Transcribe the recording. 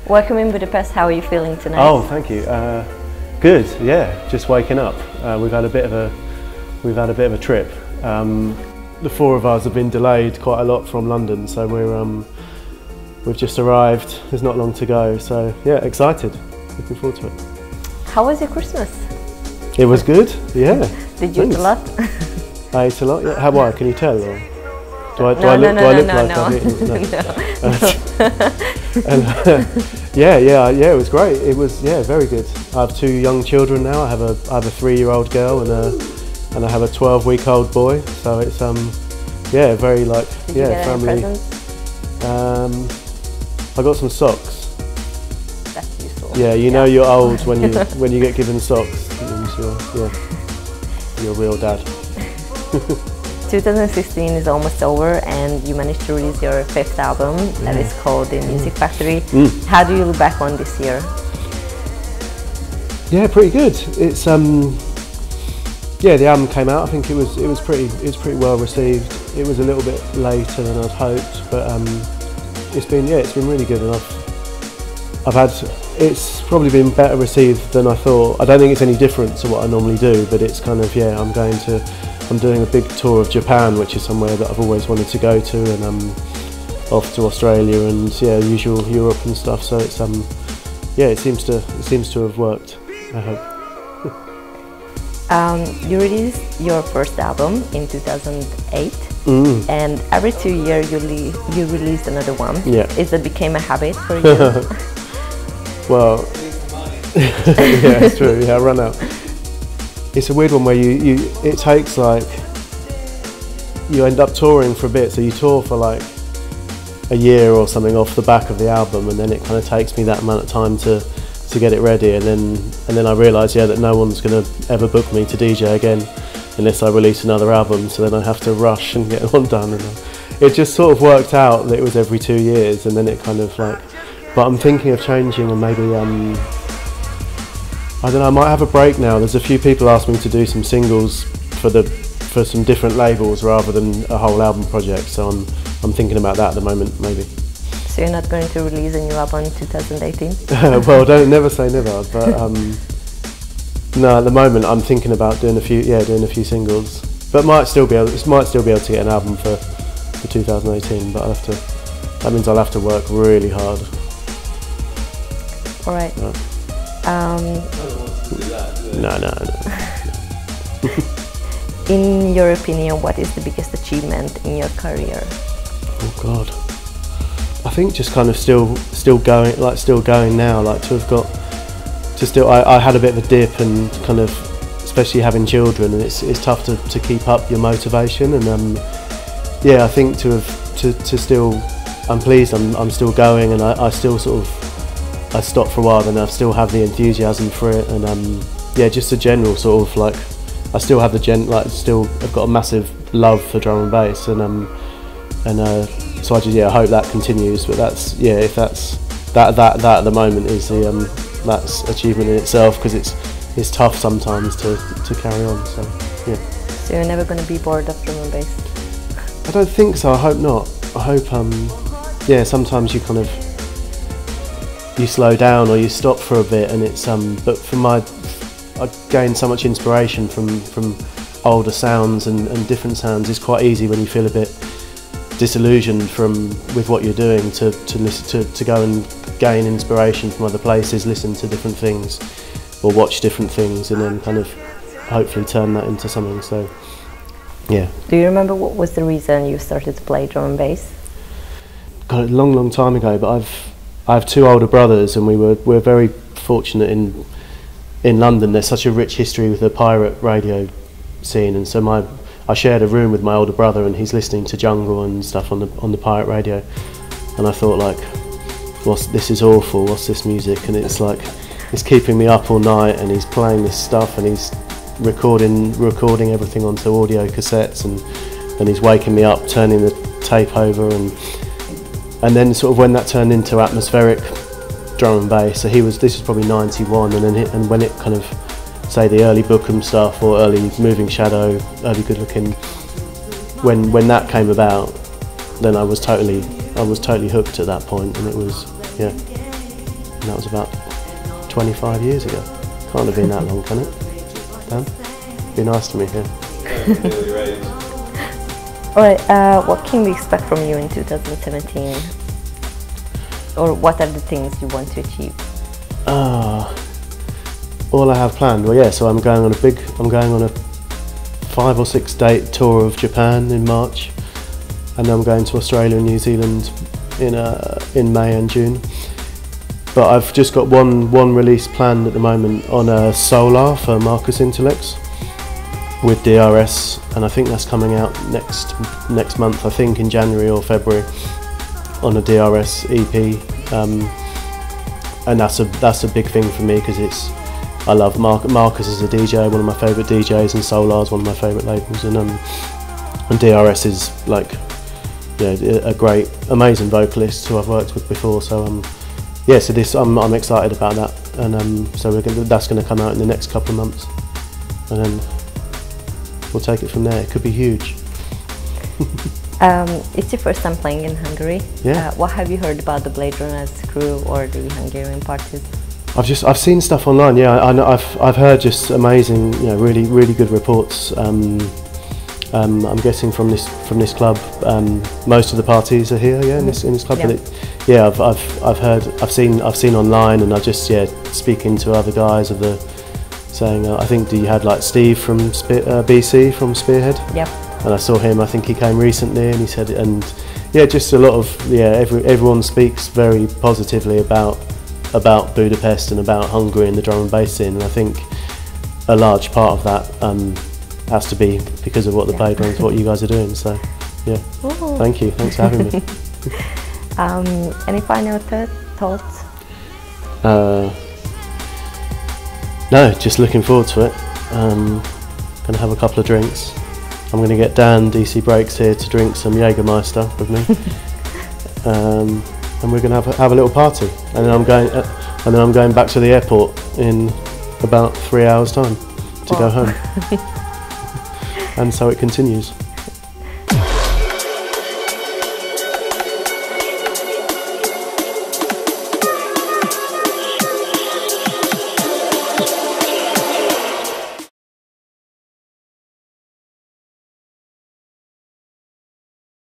Welcome in Budapest. How are you feeling tonight? Oh, thank you. Good. Yeah, just waking up. We've had a bit of a trip. The four of us have been delayed quite a lot from London, so we've just arrived. There's not long to go, so yeah, excited. Looking forward to it. How was your Christmas? It was good. Yeah. Did you eat a lot? I ate a lot. Yeah. How? Can you tell? Or do I look like I've eaten? No. Yeah, it was great. It was very good. I have two young children now. I have a 3-year-old girl and I have a 12-week-old boy. So it's very like Did you get family. any presents? I got some socks. That's useful. Yeah, you know you're old when you get given socks. You're a real dad. 2015 is almost over, and you managed to release your 5th album that is called The Music Factory. How do you look back on this year? Yeah, pretty good. It's the album came out. I think it was pretty well received. It was a little bit later than I'd hoped, but it's been really good, and it's probably been better received than I thought. I don't think it's any different to what I normally do, but it's kind of I'm doing a big tour of Japan, which is somewhere that I've always wanted to go to, and I'm off to Australia and usual Europe and stuff. So it's it seems to have worked, I hope. You released your first album in 2008, and every 2 years you released another one. Yeah. Is that became a habit for you? Well, yeah, it's true. Yeah, I run out. It's a weird one where it takes you end up touring for a bit, so you tour for like a year or something off the back of the album, and then it kind of takes me that amount of time to get it ready, and then I realise that no one's going to ever book me to DJ again unless I release another album, so then I have to rush and get one done, and it just sort of worked out that it was every 2 years, and then it kind of but I'm thinking of changing, and maybe I don't know, I might have a break now. There's a few people asked me to do some singles for some different labels rather than a whole album project, so I'm thinking about that at the moment, maybe. So you're not going to release a new album in 2018? Well, never say never, but no, at the moment I'm thinking about doing a few singles, but might still be able to get an album for 2018, but that means I'll have to work really hard. All right. No. In your opinion, what is the biggest achievement in your career? Oh God, I think just kind of still going now. Like to have got to still. I had a bit of a dip, and kind of, especially having children, and it's tough to keep up your motivation. And I think to still. I'm pleased. I'm still going, and I still sort of. I stopped for a while, and I still have the enthusiasm for it, and just a general sort of I still have I've got a massive love for drum and bass, so I hope that continues. But if that at the moment is that's achievement in itself, because it's tough sometimes to carry on. So yeah. So you're never going to be bored of drum and bass? I don't think so. I hope not. I hope sometimes you kind of. You slow down or you stop for a bit, and it's but I gain so much inspiration from older sounds and different sounds. It's quite easy when you feel a bit disillusioned with what you're doing to listen to go and gain inspiration from other places, listen to different things or watch different things, and then kind of hopefully turn that into something. So yeah. Do you remember what was the reason you started to play drum and bass? God, a long time ago, but I have two older brothers, and we're very fortunate in London. There's such a rich history with the pirate radio scene, and so I shared a room with my older brother, and he's listening to jungle and stuff on the pirate radio, and I thought this is awful. What's this music? And it's keeping me up all night, and he's playing this stuff, and he's recording everything onto audio cassettes, and he's waking me up, turning the tape over, and then sort of when that turned into atmospheric drum and bass, so this was probably 91, and when it kind of, say, the early Bookham stuff or early Moving Shadow, early Good Looking, when that came about, then I was totally hooked at that point, and it was, yeah. and that was about 25 years ago. Can't have been that long, can it? Dan? Be nice to me here. Alright, what can we expect from you in 2017? Or what are the things you want to achieve? All I have planned, well, yeah, so I'm going on a 5 or 6 date tour of Japan in March, and then I'm going to Australia and New Zealand in May and June. But I've just got one release planned at the moment on a Solar for Marcus Intellects with DRS, and I think that's coming out next month, I think in January or February, on a DRS EP, and that's a big thing for me because I love Marcus as a DJ, one of my favourite DJs, and Solar's one of my favourite labels, and DRS is like, yeah, a great, amazing vocalist who I've worked with before. So yeah, so I'm excited about that, and so that's going to come out in the next couple of months, and then we'll take it from there. It could be huge. It's your first time playing in Hungary. Yeah. What have you heard about the Bladerunnaz crew or the Hungarian parties? I've seen stuff online. Yeah, I've heard just amazing, you know, really good reports. I'm guessing from this club, most of the parties are here. Yeah, in this club. Yeah. But I've seen online, and I just speaking to other guys saying I think you had like Steve from BC from Spearhead. Yep. And I saw him. I think he came recently, and he said, and yeah, just a lot of everyone speaks very positively about Budapest and about Hungary and the drum and bass scene, and I think a large part of that has to be because of what the Bladerunnaz, what you guys are doing. So yeah, Ooh. Thank you, thanks for having me. Any final thoughts? No, just looking forward to it. Gonna have a couple of drinks. I'm gonna get Dan DC Breaks here to drink some Jägermeister with me. And we're going to have a little party, and then I'm going back to the airport in about 3 hours' time to go home, and so it continues.